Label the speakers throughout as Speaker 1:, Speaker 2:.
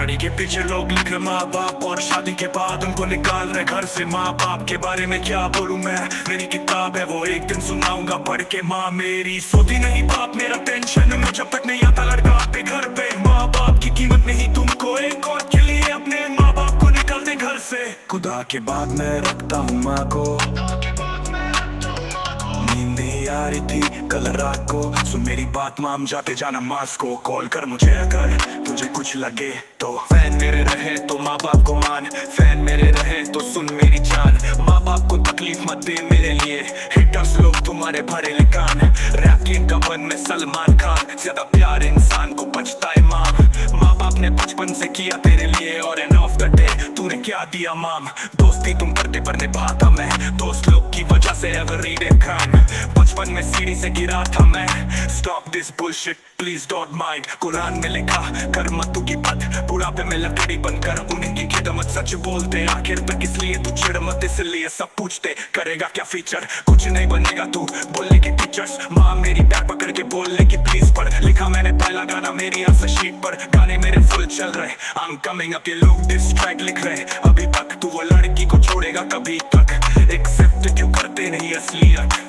Speaker 1: गाड़ी के पीछे लोग लिख रहे माँ बाप, और शादी के बाद उनको निकाल रहे घर से। माँ बाप के बारे में क्या बोलूं मैं, मेरी किताब है वो एक दिन सुनाऊंगा पढ़ के। माँ मेरी सोती नहीं, बाप मेरा टेंशन में जब तक नहीं आता लड़का आपके घर पे। माँ बाप की कीमत नहीं तुमको, एक और के लिए अपने माँ बाप को निकाल दे घर से। खुदा के बाद मैं रखता हूँ माँ को, नींद नहीं आ रही थी कल रात को। सुन मेरी बात माम, जाते जाना मास को कॉल कर मुझे अगर तुझे कुछ लगे तो।
Speaker 2: फैन मेरे रहे तो माँ बाप को मान, फैन मेरे रहे तो सुन मेरी जान। माँ बाप को तकलीफ मत दे मेरे लिए, हिटर्स लोग तुम्हारे भरे ले कान। रैप किंग का बन में सलमान खान, ज्यादा प्यार इंसान को बचता है माम। माँ बाप ने बचपन से किया तेरे लिए, और एंड ऑफ द डे तूने क्या दिया माम। दोस्ती तुम करते पर निभाता मैं, दोस्त लोग की वजह से अगर रीडे खान। बचपन में सीढ़ी से गिरा था मैं, stop this bullshit please don't mind. Quran में लिखा कर मत तू की बात, बुढ़ापे में लकड़ी बनकर उन्हीं की खिदमत। सच बोलते आखिर तक इसलिए तू चिढ़ मत, इसलिए सब पूछते करेगा क्या फीचर। कुछ नहीं बनेगा तू बोलने की टीचर्स, माँ मेरी बैग पकड़ के बोलने की प्लीज पढ़। लिखा मैंने पहला गाना मेरी आंसर शीट पर, गाने मेरे फुल चल रहे I'm coming up, ये लोग डिस ट्रैक लिख रहे अभी तक। तू वो लड़की को छोड़ेगा कभी तक, एक्सेप्ट क्यों करते नहीं असलियत।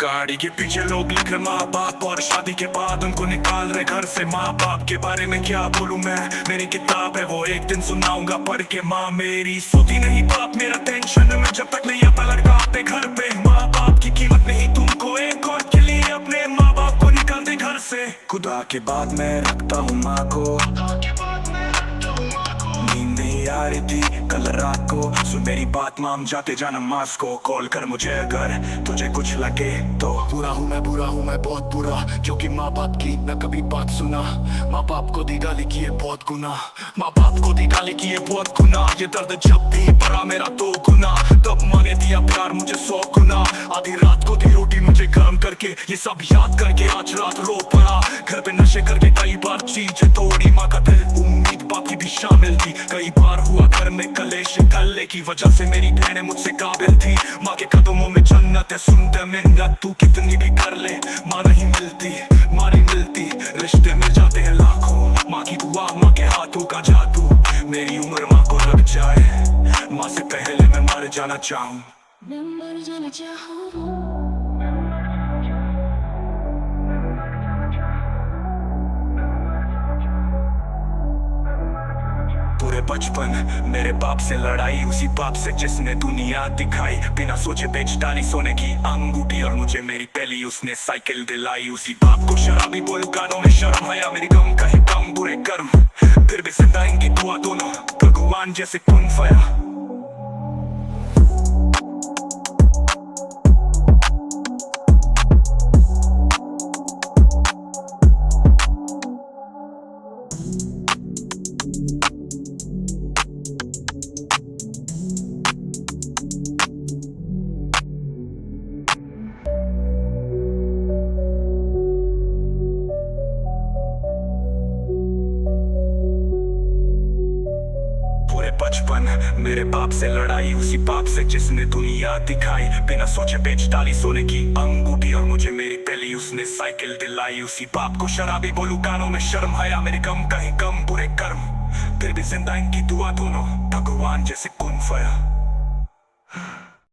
Speaker 1: गाड़ी के पीछे लोग लिख रहे माँ बाप, और शादी के बाद उनको निकाल रहे घर से। माँ बाप के बारे में क्या बोलूं मैं, मेरी किताब है वो एक दिन सुनाऊंगा पढ़ के। माँ मेरी सोती नहीं, बाप मेरा टेंशन में जब तक नहीं आता लड़का आपके घर पे। माँ बाप की कीमत नहीं तुमको, एक और के लिए अपने माँ बाप को निकाल दे घर से। खुदा के बाद मैं रखता हूँ माँ को, नींद नहीं आ रही थी कल रात को। सुन मेरी बात माम, जाते जाना मास को कॉल कर मुझे अगर तुझे कुछ लगे तो।
Speaker 3: बुरा हूँ मैं बहुत बुरा, क्योंकि माँ बाप की न कभी बात सुना। माँ बाप को दी गाली किए बहुत गुना, माँ बाप को दी गाली किए बहुत गुना। ये दर्द जब भी भरा मेरा 2 गुना, तब मांगे दिया प्यार मुझे 100 गुना। आधी रात को दी रोटी मुझे गर्म करके, ये सब याद करके आज रात रो पड़ा। घर पे नशे करके कई बार चीजें तोड़ी, माँ का दिल उम्मीद बाकी भी शामिल थी। कई बार हुआ घर में कलेश, गले की वजह से मेरी बहनें मुझसे काबिल थी। माँ के कदमों में जन्नत है, सुनते मिन्नत तू कितनी भी कर ले। माँ नहीं मिलती, माँ नहीं मिलती, रिश्ते मिल जाते हैं लाखों। माँ की दुआ, माँ के हाथों का जादू, मेरी उम्र माँ को लग जाए। माँ से पहले मैं मर जाना चाहूँ।
Speaker 1: पूरे बचपन मेरे बाप से लड़ाई, उसी बाप से जिसने दुनिया दिखाई। बिना सोचे बेच डाली सोने की अंगूठी, और मुझे मेरी पहली उसने साइकिल दिलाई। उसी बाप को शराबी बोल, गानों में शर्म आया मेरी गम का ही कम बुरे कर्म। फिर भी जिंदा इनकी दुआ दोनों भगवान जैसे कुन फया। बचपन मेरे बाप से लड़ाई, उसी बाप से जिसने दुनिया दिखाई। बिना सोचे बेच डाली सोने की अंगूठी, और मुझे मेरी पहली उसने साइकिल दिलाई। उसी बाप को शराबी बोलू, गानों में शर्म आया मेरे गम का ही कम बुरे कर्म। फिर भी जिंदा इनकी दुआ दोनों भगवान जैसे कुन फया।